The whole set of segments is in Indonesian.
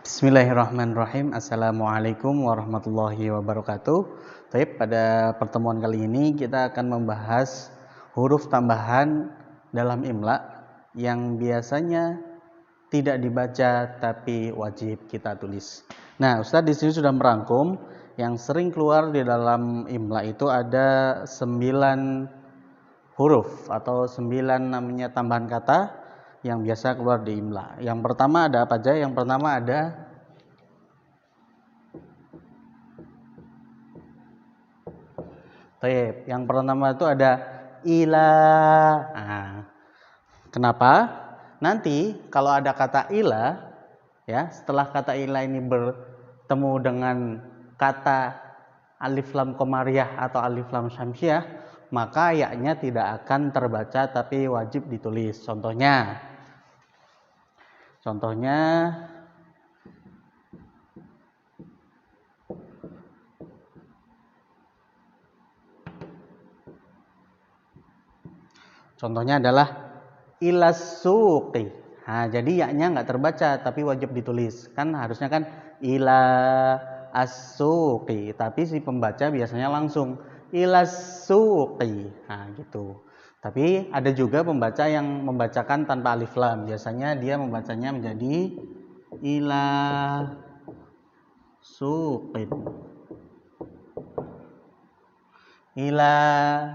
Bismillahirrahmanirrahim. Assalamualaikum warahmatullahi wabarakatuh. Baik, pada pertemuan kali ini kita akan membahas huruf tambahan dalam imla yang biasanya tidak dibaca tapi wajib kita tulis. Nah, Ustadz di sini sudah merangkum yang sering keluar di dalam imla itu ada 9 huruf atau 9 namanya tambahan kata yang biasa keluar di imla. Yang pertama ada apa aja? Yang pertama ada yang pertama itu ada ila. Nah, kenapa? Nanti kalau ada kata ila, ya, setelah kata ila ini bertemu dengan kata alif lam qamariyah atau alif lam syamsiyah, maka ya-nya tidak akan terbaca tapi wajib ditulis. Contohnya adalah ilas suqi. Nah, jadi ya-nya nggak terbaca tapi wajib ditulis. Kan harusnya kan ila as-suqi, tapi si pembaca biasanya langsung ilas suqi. Nah, gitu. Tapi ada juga pembaca yang membacakan tanpa alif lam. Biasanya dia membacanya menjadi ila suqin. Ila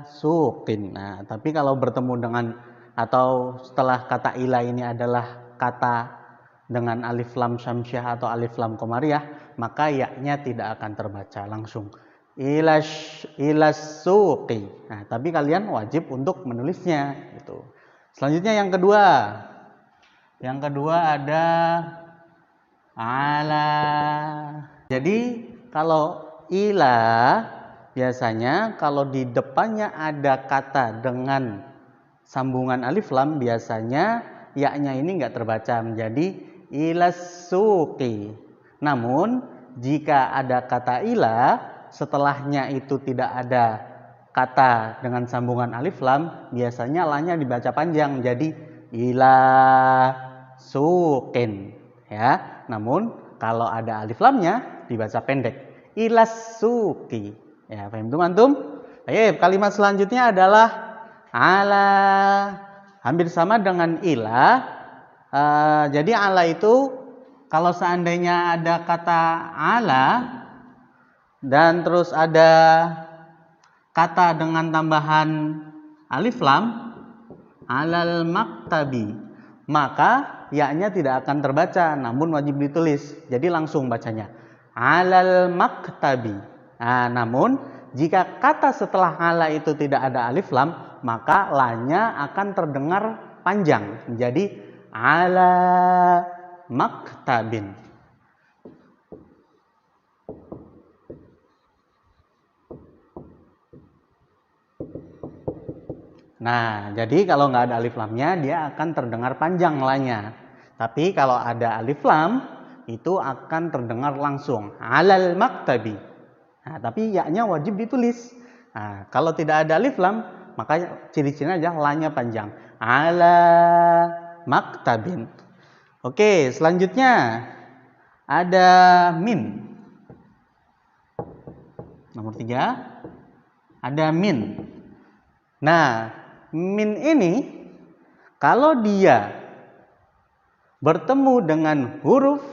suqin. Nah, tapi kalau bertemu dengan atau setelah kata ila ini adalah kata dengan alif lam syamsiyah atau alif lam qamariyah, maka ya-nya tidak akan terbaca langsung ilas suqi. Nah, tapi kalian wajib untuk menulisnya gitu. Selanjutnya yang kedua ada ala. Jadi kalau ila biasanya kalau di depannya ada kata dengan sambungan alif lam, biasanya ya-nya ini enggak terbaca menjadi ilas suqi. Namun jika ada kata ila, setelahnya itu tidak ada kata dengan sambungan alif lam, biasanya la-nya dibaca panjang menjadi ila suqin, ya. Namun kalau ada alif lamnya dibaca pendek, ilas suqi. Ya, paham tuh antum? Baik, kalimat selanjutnya adalah ala. Hampir sama dengan ila. Jadi ala itu kalau seandainya ada kata ala dan terus ada kata dengan tambahan alif lam, alal maktabi, maka ya-nya tidak akan terbaca namun wajib ditulis. Jadi langsung bacanya alal maktabi. Nah, namun jika kata setelah ala itu tidak ada alif lam, maka la-nya akan terdengar panjang menjadi ala maktabin. Nah, jadi kalau nggak ada alif lamnya, dia akan terdengar panjang la-nya. Tapi kalau ada alif lam, itu akan terdengar langsung alal maktabi. Nah, tapi ya-nya wajib ditulis. Nah, kalau tidak ada alif lam, maka ciri-cirinya aja la-nya panjang. Ala maktabin. Oke, selanjutnya ada min. Nomor 3 ada min. Nah, min ini kalau dia bertemu dengan huruf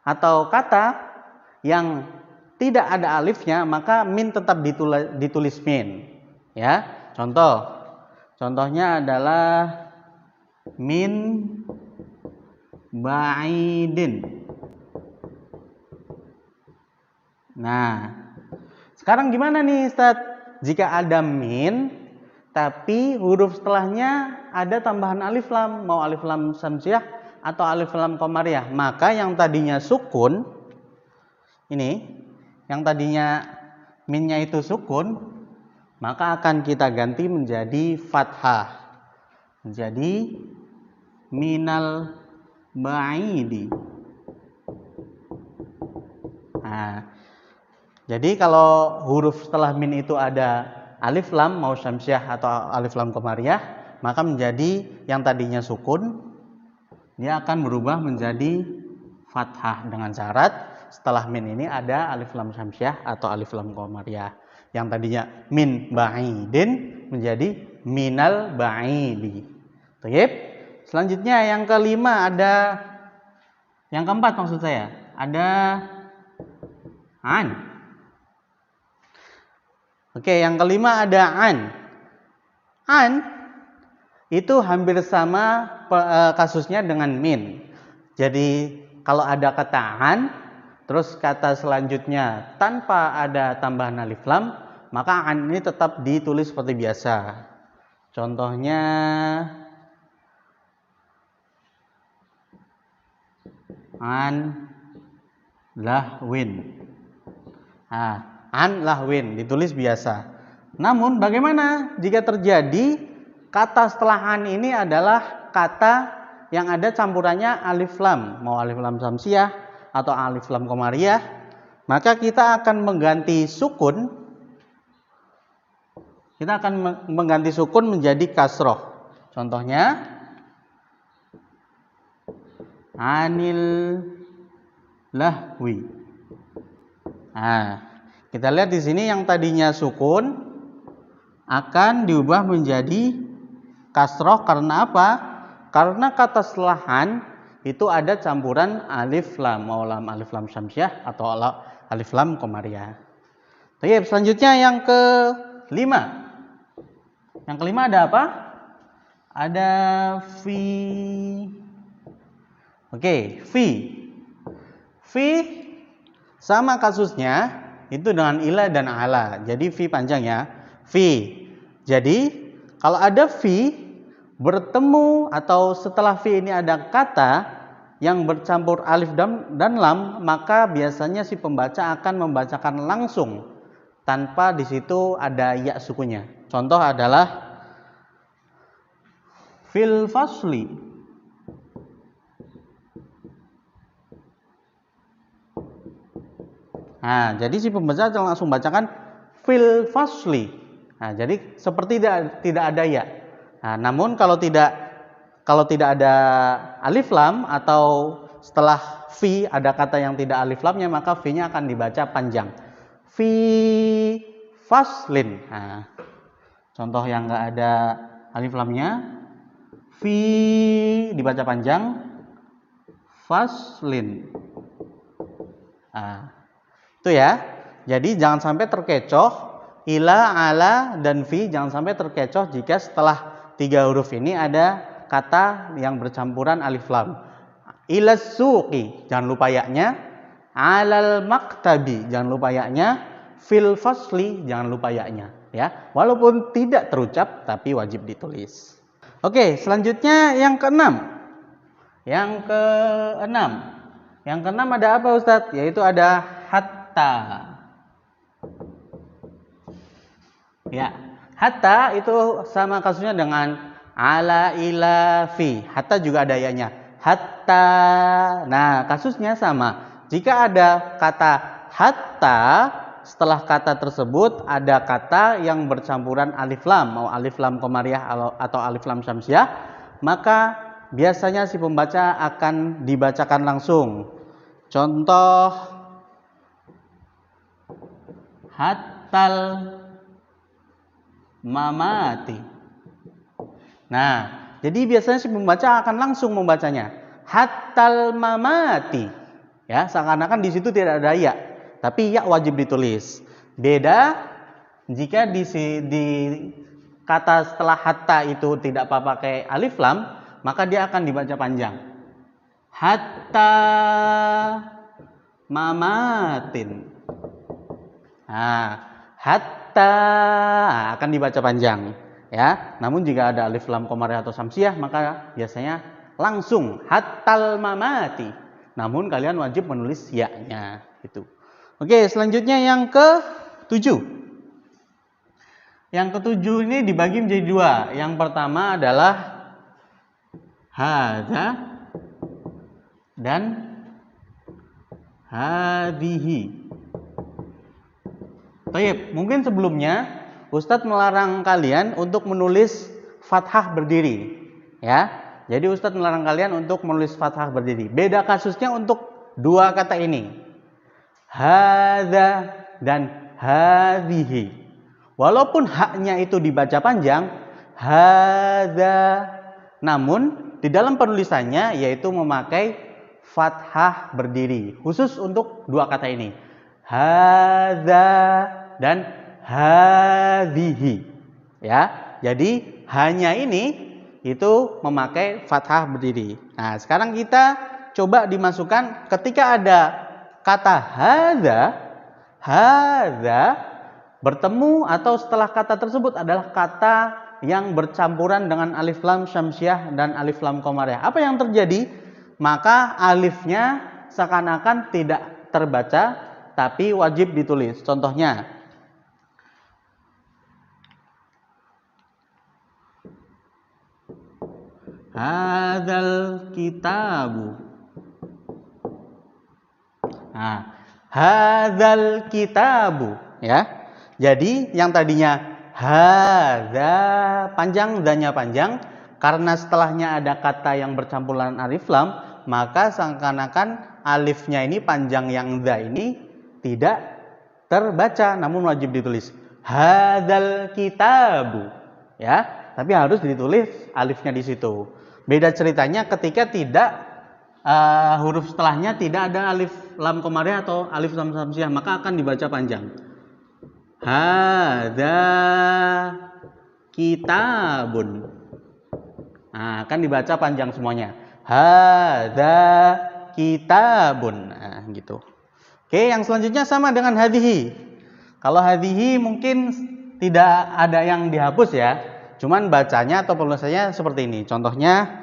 atau kata yang tidak ada alifnya, maka min tetap ditulis min, ya. Contohnya adalah min ba'idin. Nah, sekarang gimana nih Ustaz? Jika ada min tapi huruf setelahnya ada tambahan alif lam, mau alif lam syamsiyah atau alif lam qamariyah, maka yang tadinya sukun ini, yang tadinya minnya itu sukun, maka akan kita ganti menjadi fathah, menjadi minal ba'idi. Nah, jadi kalau huruf setelah min itu ada alif lam mau syamsiyah atau alif lam qamariyah, maka menjadi yang tadinya sukun dia akan berubah menjadi fathah dengan syarat setelah min ini ada alif lam syamsiah atau alif lam qamariyah. Yang tadinya min ba'idin menjadi minal ba'idi. Baik. Selanjutnya yang kelima ada, yang keempat maksud saya, ada an. Oke, yang kelima ada an. An itu hampir sama kasusnya dengan min. Jadi kalau ada kata an, terus kata selanjutnya tanpa ada tambahan alif lam, maka an ini tetap ditulis seperti biasa. Contohnya an lahwin. An lahwin ditulis biasa. Namun bagaimana jika terjadi kata setelah an ini adalah kata yang ada campurannya alif lam, mau alif lam syamsiah atau alif lam qamariyah, maka kita akan mengganti sukun. Kita akan mengganti sukun menjadi kasroh. Contohnya anil lahwi. Kita lihat di sini yang tadinya sukun akan diubah menjadi kasroh karena apa? Karena kata selahan itu ada campuran alif lam, mau lam alif lam syamsiah atau alif lam qamariyah. Baik, selanjutnya yang kelima. Yang kelima ada apa? Ada fi. Oke, fi. Fi sama kasusnya itu dengan ila dan ala. Jadi fi panjang ya. Fi. Jadi kalau ada fi bertemu atau setelah fi ini ada kata yang bercampur alif dan lam, maka biasanya si pembaca akan membacakan langsung tanpa di situ ada ya sukunya. Contoh adalah fil fasli. Jadi si pembaca langsung bacakan fil fasli. Jadi seperti tidak ada ya. Namun kalau tidak ada alif lam atau setelah fi ada kata yang tidak alif lamnya, maka fi-nya akan dibaca panjang. Fi faslin. Contoh yang enggak ada alif lamnya, fi dibaca panjang, faslin. Itu ya. Jadi jangan sampai terkecoh ila, ala, dan fi, jangan sampai terkecoh jika setelah 3 huruf ini ada kata yang bercampuran alif lam. Ila suqi, jangan lupa ya-nya. Alal maktabi, jangan lupa ya-nya. Fil fasli, jangan lupa ya-nya. Ya, walaupun tidak terucap, tapi wajib ditulis. Oke, selanjutnya yang keenam. Yang keenam ada apa Ustadz? Yaitu ada hatta. Ya, hatta itu sama kasusnya dengan ala, ila, fi. Hatta juga ada ya-nya. Hatta. Nah, kasusnya sama. Jika ada kata hatta, setelah kata tersebut ada kata yang bercampuran alif lam, mau alif lam qamariyah atau alif lam syamsiah, maka biasanya si pembaca akan dibacakan langsung. Contoh hattal mamati. Nah, jadi biasanya si pembaca akan langsung membacanya hattal mamati. Ya, seakan-akan di situ tidak ada ya, tapi ya wajib ditulis. Beda jika di kata setelah hatta itu tidak pakai alif lam, maka dia akan dibaca panjang. Hatta mamatin. Hatta akan dibaca panjang, ya. Namun jika ada alif lam qamariyah atau syamsiah, maka biasanya langsung hattal mamati. Namun kalian wajib menulis ya-nya gitu. Oke, selanjutnya yang ke-7. Yang ke-7 ini dibagi menjadi 2. Yang pertama adalah hadza dan hadihi. Baik, mungkin sebelumnya Ustadz melarang kalian untuk menulis fathah berdiri, ya. Jadi Ustadz melarang kalian untuk menulis fathah berdiri. Beda kasusnya untuk dua kata ini, hadza dan hadhihi. Walaupun haknya itu dibaca panjang, hadza, namun di dalam penulisannya yaitu memakai fathah berdiri khusus untuk dua kata ini, hadza dan hadhihi. Ya, jadi hanya ini itu memakai fathah berdiri. Nah, sekarang kita coba dimasukkan ketika ada kata hadza bertemu atau setelah kata tersebut adalah kata yang bercampuran dengan alif lam syamsiah dan alif lam qamariyah. Apa yang terjadi? Maka alifnya seakan-akan tidak terbaca tapi wajib ditulis. Contohnya, hadzal kitabu. Nah, hadzal kitabu, ya. Jadi yang tadinya hadza panjang, dzanya panjang, karena setelahnya ada kata yang bercampuran alif lam, maka seakan-akan alifnya ini panjang yang dza ini tidak terbaca namun wajib ditulis. Hadzal kitabu, ya. Tapi harus ditulis alifnya di situ. Beda ceritanya ketika tidak huruf setelahnya tidak ada alif lam qamariyah atau alif lam syamsiah, maka akan dibaca panjang. Hadza kitabun. Nah, akan dibaca panjang semuanya. Hadza kitabun. Nah, gitu. Oke, yang selanjutnya sama dengan hadhihi. Kalau hadhihi mungkin tidak ada yang dihapus ya. Cuman bacanya atau penulisannya seperti ini. Contohnya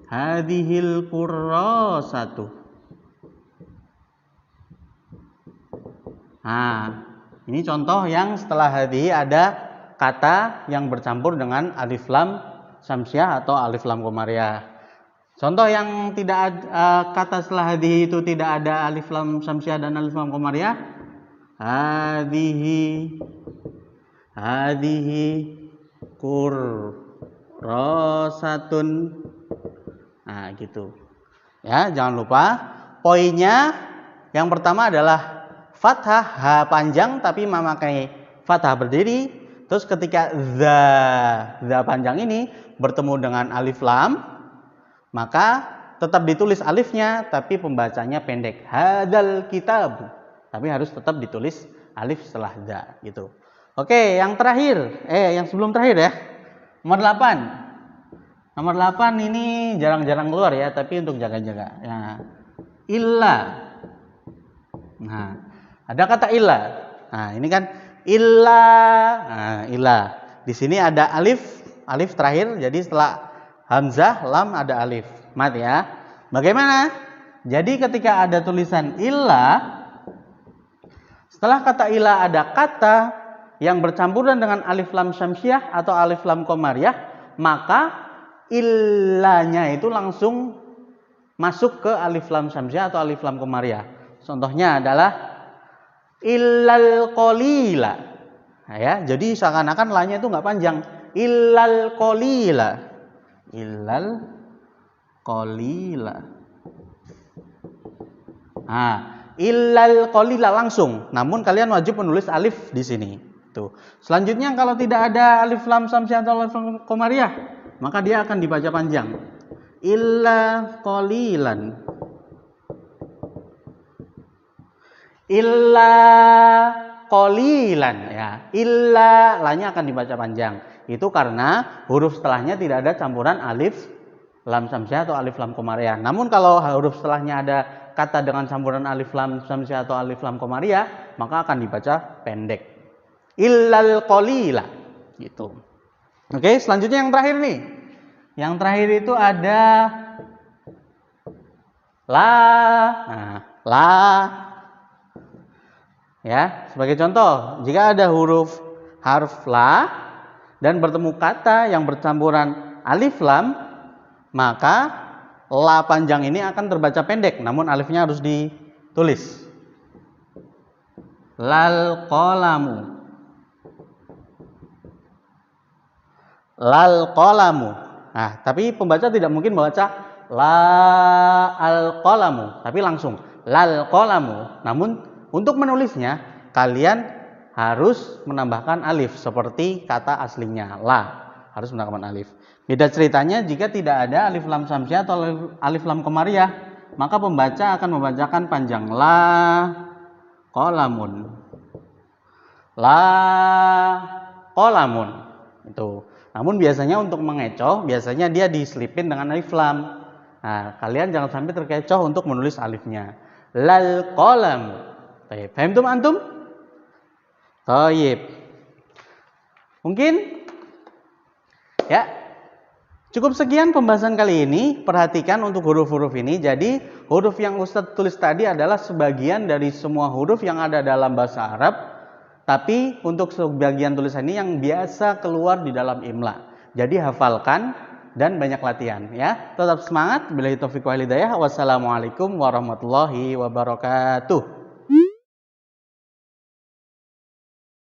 hadhil kurrasatu. Nah, ini contoh yang setelah hadhihi ada kata yang bercampur dengan alif lam syamsiah atau alif lam qamariyah. Contoh yang tidak kata setelah hadhihi itu tidak ada alif lam syamsiah dan alif lam qamariyah. Hadhihi kurrasatun. Nah, gitu. Ya, jangan lupa poinnya yang pertama adalah fathah H panjang tapi memakai fathah berdiri. Terus ketika za panjang ini bertemu dengan alif lam, maka tetap ditulis alifnya tapi pembacanya pendek. Hadzal kitab. Tapi harus tetap ditulis alif setelah za gitu. Oke, yang terakhir, yang sebelum terakhir ya. Nomor 8. Nomor 8 ini jarang-jarang keluar ya, tapi untuk jaga-jaga. Ya. Illa. Nah, ada kata illa. Nah, ini kan illa. Nah, illa. Di sini ada alif terakhir. Jadi setelah hamzah, lam ada alif. Mat ya. Bagaimana? Jadi ketika ada tulisan illa, setelah kata illa ada kata yang bercampuran dengan alif lam syamsiah atau alif lam qamariyah, maka illanya itu langsung masuk ke alif lam syamsiah atau alif lam qamariyah. Contohnya adalah illal qalila. Nah, ya, jadi seakan-akan lanya itu nggak panjang. Illal qalila. Illal qalila. Nah, illal qalila langsung. Namun kalian wajib menulis alif di sini. Tuh. Selanjutnya kalau tidak ada alif lam syamsiah atau alif lam qamariyah, maka dia akan dibaca panjang. Illa qalilan. Illa qalilan ya. Illa lanya akan dibaca panjang. Itu karena huruf setelahnya tidak ada campuran alif lam syamsiah atau alif lam qamariyah. Namun kalau huruf setelahnya ada kata dengan campuran alif lam syamsiah atau alif lam qamariyah, maka akan dibaca pendek. Illal qalila gitu. Oke, selanjutnya yang terakhir nih. Yang terakhir itu ada la. Nah, la. Ya, sebagai contoh, jika ada harf la dan bertemu kata yang bercampuran alif lam, maka la panjang ini akan terbaca pendek, namun alifnya harus ditulis. Lal qalamu. Lal qalamu. Nah, tapi pembaca tidak mungkin membaca la al-qalamu, tapi langsung lal qalamu. Namun untuk menulisnya kalian harus menambahkan alif seperti kata aslinya la, harus menambahkan alif. Beda ceritanya jika tidak ada alif lam samsiah atau alif lam qamariyah, maka pembaca akan membacakan panjang la qalamun. La qalamun. Itu. Namun biasanya untuk mengecoh, biasanya dia diselipin dengan alif lam. Nah, kalian jangan sampai terkecoh untuk menulis alifnya. Lal qalam. Baik, paham tuh antum? Baik. Mungkin ya. Cukup sekian pembahasan kali ini. Perhatikan untuk huruf-huruf ini. Jadi, huruf yang Ustadz tulis tadi adalah sebagian dari semua huruf yang ada dalam bahasa Arab. Tapi untuk sebagian tulisan ini yang biasa keluar di dalam imla. Jadi hafalkan dan banyak latihan ya. Tetap semangat. Billahi taufiq wal hidayah. Wassalamualaikum warahmatullahi wabarakatuh.